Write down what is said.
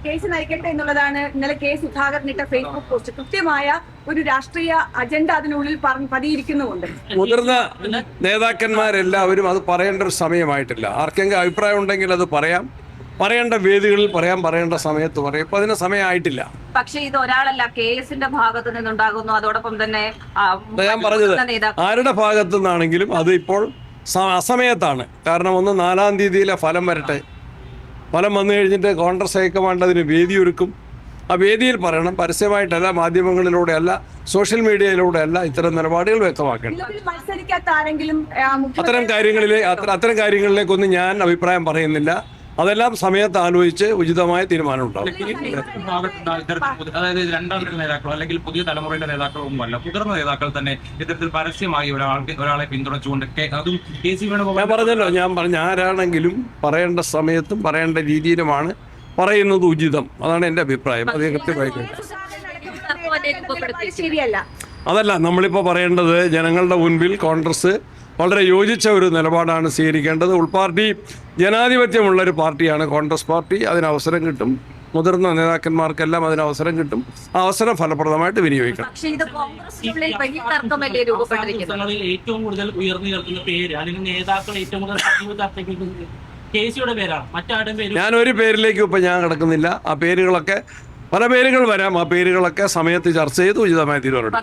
Case നയിക്കട്ടെ എന്നുള്ളതാണ് ഇന്നലെ K Sudhakaran ഇട്ട ഫേസ്ബുക്ക് പോസ്റ്റ്. കൃത്യമായ ഒരു രാഷ്ട്രീയ അജണ്ട അതിനുള്ളിൽ പതിയിരിക്കുന്നുമുണ്ട്. മുതിർന്ന നേതാക്കന്മാരെല്ലാവരും അത് പറയേണ്ട ഒരു സമയമായിട്ടില്ല. ആർക്കെങ്കിലും അഭിപ്രായം ഉണ്ടെങ്കിൽ അത് പറയാം, പറയേണ്ട വേദികളിൽ പറയാം, പറയേണ്ട സമയത്ത് പറയാം. ഇപ്പൊ അതിന് സമയമായിട്ടില്ല. പക്ഷേ ഇത് ഒരാളല്ല, കേസിന്റെ ഭാഗത്ത് നിന്നുണ്ടാകുന്നു. അതോടൊപ്പം തന്നെ ഞാൻ പറഞ്ഞത് ആരുടെ ഭാഗത്തു നിന്നാണെങ്കിലും അത് ഇപ്പോൾ അസമയത്താണ്. കാരണം 4-ാം തീയതിയിലെ ഫലം വരട്ടെ. ഫലം വന്നു കഴിഞ്ഞിട്ട് കോൺഗ്രസ് ഹൈക്കമാൻഡ് അതിന് വേദിയൊരുക്കും. ആ വേദിയിൽ പറയണം. പരസ്യമായിട്ടല്ല, മാധ്യമങ്ങളിലൂടെയല്ല, സോഷ്യൽ മീഡിയയിലൂടെയല്ല ഇത്തരം നിലപാടുകൾ വ്യക്തമാക്കണം. അത്തരം കാര്യങ്ങളിലേക്കൊന്നും ഞാൻ അഭിപ്രായം പറയുന്നില്ല. അതെല്ലാം സമയത്ത് ആലോചിച്ച് ഉചിതമായ തീരുമാനം ഉണ്ടാവും. അതായത് രണ്ടാം നേതാക്കളോ അല്ലെങ്കിൽ പുതിയ തലമുറയുടെ നേതാക്കളോ ഒന്നുമല്ല, മുതിർന്ന നേതാക്കൾ തന്നെ ഇത്തരത്തിൽ പരസ്യമായി ഒരാളെ പിന്തുണച്ചുകൊണ്ട് അതും ഞാൻ പറഞ്ഞല്ലോ, ഞാൻ ആരാണെങ്കിലും പറയേണ്ട സമയത്തും പറയേണ്ട രീതിയിലുമാണ് പറയുന്നത് ഉചിതം. അതാണ് എൻ്റെ അഭിപ്രായം. അത് കൃത്യമായി ശരിയല്ല. അതല്ല നമ്മളിപ്പോൾ പറയേണ്ടത്. ജനങ്ങളുടെ മുൻപിൽ കോൺഗ്രസ് വളരെ യോജിച്ച ഒരു നിലപാടാണ് സ്വീകരിക്കേണ്ടത്. ഉൾപാർട്ടി ജനാധിപത്യമുള്ളൊരു പാർട്ടിയാണ് കോൺഗ്രസ് പാർട്ടി. അതിനവസരം കിട്ടും. മുതിർന്ന നേതാക്കന്മാർക്കെല്ലാം അതിന് അവസരം കിട്ടും. ആ അവസരം ഫലപ്രദമായിട്ട് വിനിയോഗിക്കണം. ഏറ്റവും കൂടുതൽ ഉയർന്നു കേൾക്കുന്ന പേര് അല്ലെങ്കിൽ നേതാക്കൾ ഏറ്റവും കൂടുതൽ കേസിയുടെ പേരാണ്. മറ്റാരുടെ പേര് ഞാൻ ഒരു പേരിലേക്കും ഇപ്പം ഞാൻ കിടക്കുന്നില്ല. ആ പേരുകളൊക്കെ പല പേരുകൾ വരാം. ആ പേരുകളൊക്കെ സമയത്ത് ചർച്ച ചെയ്ത് ഉചിതമായ തീരുമാനം.